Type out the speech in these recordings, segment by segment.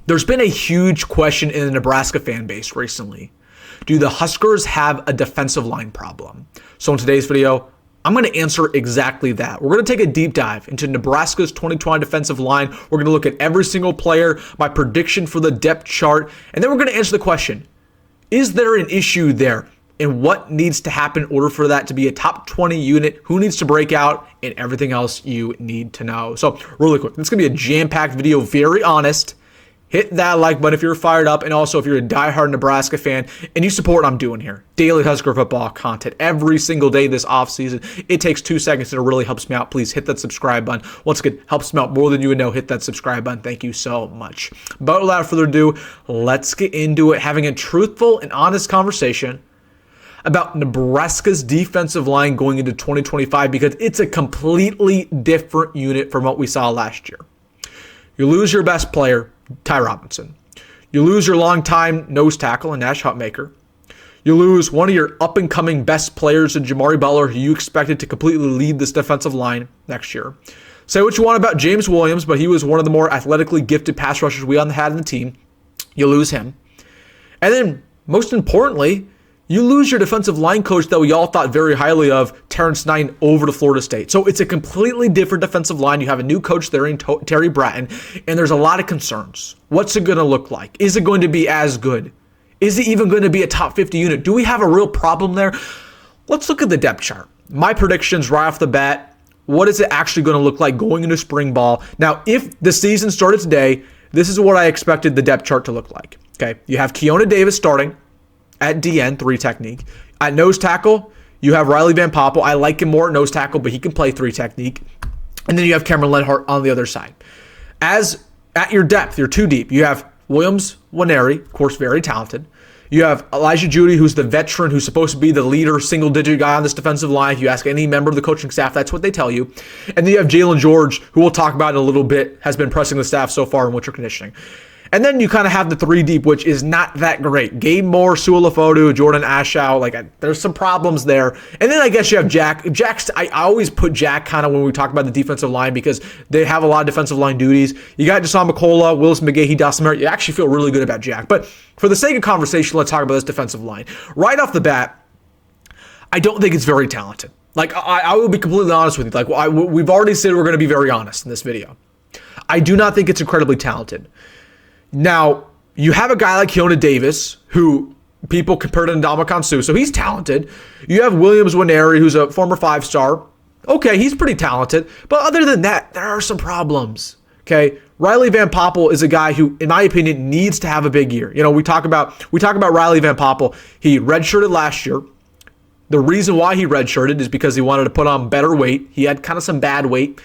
There's been a huge question in the Nebraska fan base recently. Do the Huskers have a defensive line problem? So in today's video, I'm going to answer exactly that. We're going to take a deep dive into Nebraska's 2020 defensive line. We're going to look at every single player, my prediction for the depth chart, and then we're going to answer the question, is there an issue there? And what needs to happen in order for that to be a top 20 unit? Who needs to break out? And everything else you need to know. So really quick, this is going to be a jam-packed video, very honest. Hit that like button if you're fired up, and also if you're a diehard Nebraska fan and you support what I'm doing here. Daily Husker football content every single day this offseason. It takes 2 seconds and it really helps me out. Please hit that subscribe button. Once again, helps me out more than you would know. Hit that subscribe button. Thank you so much. But without further ado, let's get into it. Having a truthful and honest conversation about Nebraska's defensive line going into 2025 because it's a completely different unit from what we saw last year. You lose your best player, Ty Robinson. You lose your longtime nose tackle and Nash Hutmaker. You lose one of your up-and-coming best players in Jamari Butler, who you expected to completely lead this defensive line next year. Say what you want about James Williams, but he was one of the more athletically gifted pass rushers we had in the team. You lose him. And then, most importantly, you lose your defensive line coach that we all thought very highly of, Terrence Knight, over to Florida State. So it's a completely different defensive line. You have a new coach there in Terry Bratton, and there's a lot of concerns. What's it going to look like? Is it going to be as good? Is it even going to be a top 50 unit? Do we have a real problem there? Let's look at the depth chart. My predictions right off the bat. What is it actually going to look like going into spring ball? Now, if the season started today, this is what I expected the depth chart to look like. Okay, you have Keona Davis starting at DN, 3 technique. At nose tackle, you have Riley Van Poppel. I like him more at nose tackle, but he can play 3 technique. And then you have Cameron Lenhart on the other side. As at your depth, you're 2 deep. You have Williams Nwaneri, of course, very talented. You have Elijah Judy, who's the veteran, who's supposed to be the leader, single-digit guy on this defensive line. If you ask any member of the coaching staff, that's what they tell you. And then you have Jalen George, who we'll talk about in a little bit, has been pressing the staff so far in winter conditioning. And then you kind of have the 3 deep, which is not that great. Gabe Moore, Sualafodu, Jordan Ashow, there's some problems there. And then I guess you have Jack. I always put Jack kind of when we talk about the defensive line because they have a lot of defensive line duties. You got Jason McCullough, Willis McGahee, Dawson Merritt. You actually feel really good about Jack. But for the sake of conversation, let's talk about this defensive line. Right off the bat, I don't think it's very talented. I will be completely honest with you. We've already said we're going to be very honest in this video. I do not think it's incredibly talented. Now, you have a guy like Keona Davis, who people compare to Ndamukong Suh, so he's talented. You have Williams Nwaneri, who's a former 5-star. Okay, he's pretty talented. But other than that, there are some problems. Okay, Riley Van Poppel is a guy who, in my opinion, needs to have a big year. You know, we talk about Riley Van Poppel. He redshirted last year. The reason why he redshirted is because he wanted to put on better weight. He had kind of some bad weight.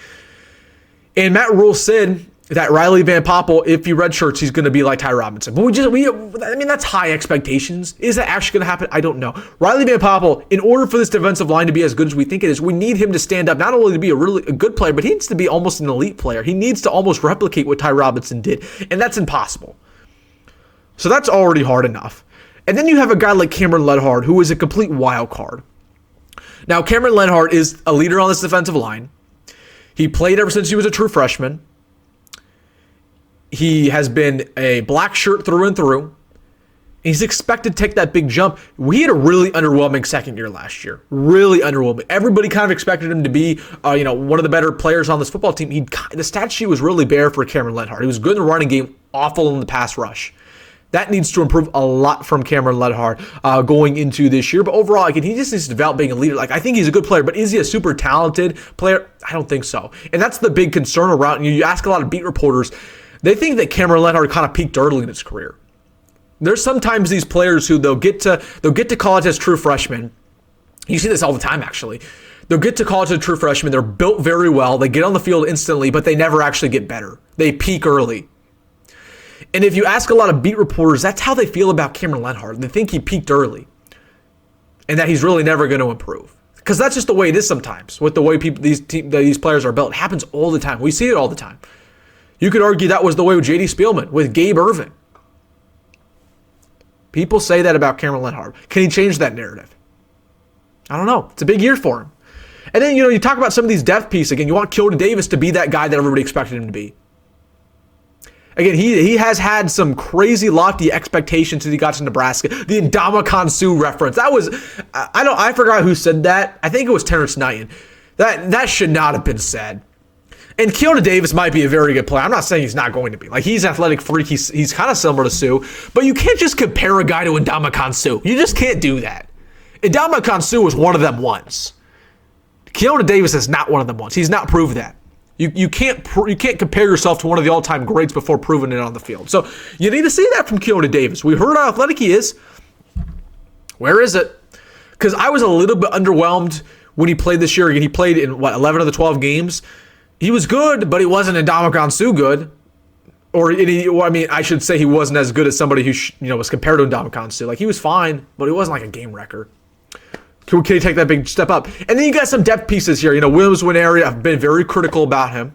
And Matt Rhule said that Riley Van Poppel, if he redshirts, he's going to be like Ty Robinson. But that's high expectations. Is that actually going to happen? I don't know. Riley Van Poppel, in order for this defensive line to be as good as we think it is, we need him to stand up, not only to be a good player, but he needs to be almost an elite player. He needs to almost replicate what Ty Robinson did, and that's impossible. So that's already hard enough. And then you have a guy like Cameron Lenhart, who is a complete wild card. Now, Cameron Lenhart is a leader on this defensive line. He played ever since he was a true freshman. He has been a black shirt through and through. He's expected to take that big jump. We had a really underwhelming second year last year. Really underwhelming. Everybody kind of expected him to be, one of the better players on this football team. The stat sheet was really bare for Cameron Lenhart. He was good in the running game, awful in the pass rush. That needs to improve a lot from Cameron Lenhart going into this year. But overall, he just needs to develop being a leader. I think he's a good player, but is he a super talented player? I don't think so. And that's the big concern around you. You ask a lot of beat reporters. They think that Cameron Lenhart kind of peaked early in his career. There's sometimes these players who they'll get to college as true freshmen. You see this all the time, actually. They'll get to college as a true freshman. They're built very well. They get on the field instantly, but they never actually get better. They peak early. And if you ask a lot of beat reporters, that's how they feel about Cameron Lenhart. They think he peaked early and that he's really never going to improve. Because that's just the way it is sometimes with the way these players are built. It happens all the time. We see it all the time. You could argue that was the way with J.D. Spielman, with Gabe Irvin. People say that about Cameron Lenhart. Can he change that narrative? I don't know. It's a big year for him. And then, you talk about some of these depth pieces. Again, you want Keona Davis to be that guy that everybody expected him to be. Again, he has had some crazy lofty expectations since he got to Nebraska. The Ndamukong Suh reference. That was, I forgot who said that. I think it was Terrence Knighton. That should not have been said. And Keona Davis might be a very good player. I'm not saying he's not going to be. Like, he's an athletic freak. He's kind of similar to Suh. But you can't just compare a guy to Ndamukong Suh. You just can't do that. Ndamukong Suh was one of them once. Keona Davis is not one of them once. He's not proved that. You can't compare yourself to one of the all-time greats before proving it on the field. So you need to see that from Keona Davis. We heard how athletic he is. Where is it? Because I was a little bit underwhelmed when he played this year. Again, he played in, 11 of the 12 games. He was good, but he wasn't Ndamukong Suh good. I should say he wasn't as good as somebody who was compared to Ndamukong Suh. Like, he was fine, but he wasn't like a game wrecker. Can he take that big step up? And then you got some depth pieces here. Williams Nwaneri, I've been very critical about him.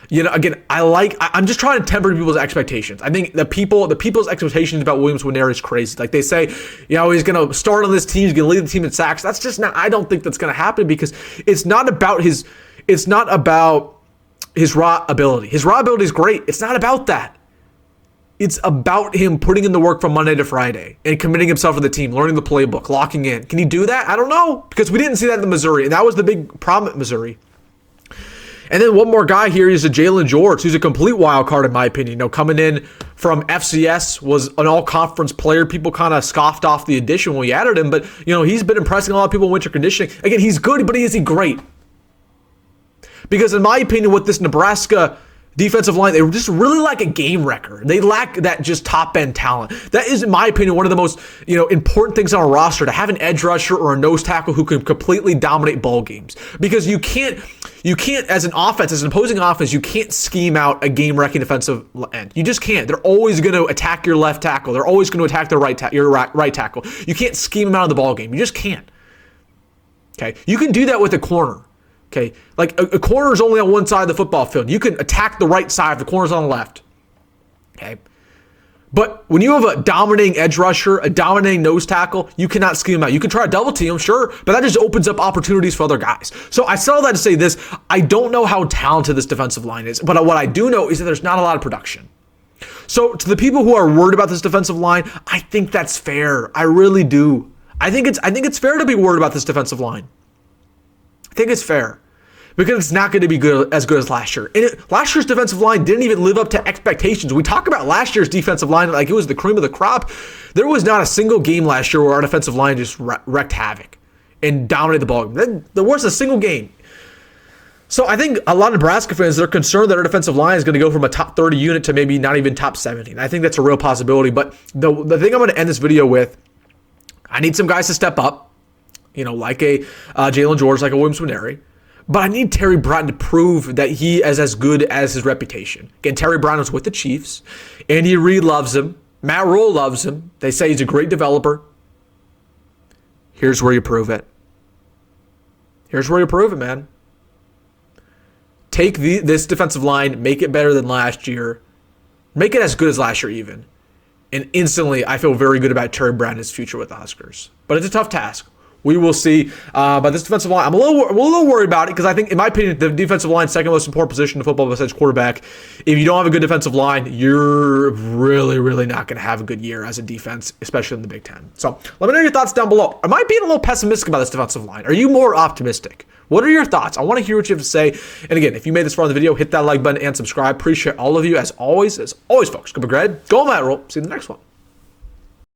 Again, I'm just trying to temper people's expectations. I think the people's expectations about Williams Nwaneri is crazy. Like, they say, he's going to start on this team, he's going to lead the team in sacks. That's just not, I don't think that's going to happen, because it's not about his raw ability. His raw ability is great. It's not about that. It's about him putting in the work from Monday to Friday and committing himself to the team, learning the playbook, locking in. Can he do that? I don't know, because we didn't see that in Missouri, and that was the big problem at Missouri. And then one more guy here is a Jalen George, who's a complete wild card in my opinion. Coming in from FCS, was an all-conference player. People kind of scoffed off the addition when we added him, but he's been impressing a lot of people in winter conditioning. Again, he's good, but is he great? Because in my opinion, with this Nebraska defensive line, they were just really like a game wrecker. They lack that just top-end talent. That is, in my opinion, one of the most important things on a roster, to have an edge rusher or a nose tackle who can completely dominate ball games. Because you can't, as an opposing offense, you can't scheme out a game-wrecking defensive end. You just can't. They're always going to attack your left tackle. They're always going to attack your right tackle. You can't scheme them out of the ball game. You just can't. Okay, you can do that with a corner. Okay, like a corner is only on one side of the football field. You can attack the right side, the corner's on the left. Okay, but when you have a dominating edge rusher, a dominating nose tackle, you cannot scheme out. You can try to double team, sure, but that just opens up opportunities for other guys. So I said all that to say this: I don't know how talented this defensive line is, but what I do know is that there's not a lot of production. So to the people who are worried about this defensive line, I think that's fair. I really do. I think it's fair to be worried about this defensive line. I think it's fair, because it's not going to be as good as last year. And last year's defensive line didn't even live up to expectations. We talk about last year's defensive line like it was the cream of the crop. There was not a single game last year where our defensive line just wreaked havoc and dominated the ball. There wasn't a single game. So I think a lot of Nebraska fans, they're concerned that our defensive line is going to go from a top 30 unit to maybe not even top 70. And I think that's a real possibility. But the thing I'm going to end this video with, I need some guys to step up. Like a Jalen George, like a Williams Nwaneri. But I need Terry Broughton to prove that he is as good as his reputation. Again, Terry Broughton was with the Chiefs. Andy Reid loves him. Matt Rhule loves him. They say he's a great developer. Here's where you prove it. Here's where you prove it, man. Take this defensive line, make it better than last year. Make it as good as last year even. And instantly, I feel very good about Terry Broughton's future with the Huskers. But it's a tough task. We will see. But this defensive line, I'm a little worried about it, because I think, in my opinion, the defensive line is the second most important position in football besides quarterback. If you don't have a good defensive line, you're really, really not going to have a good year as a defense, especially in the Big Ten. So let me know your thoughts down below. Am I being a little pessimistic about this defensive line? Are you more optimistic? What are your thoughts? I want to hear what you have to say. And again, if you made this far in the video, hit that like button and subscribe. Appreciate all of you as always, folks. Go Greg. Go Matt Rhule. See you in the next one.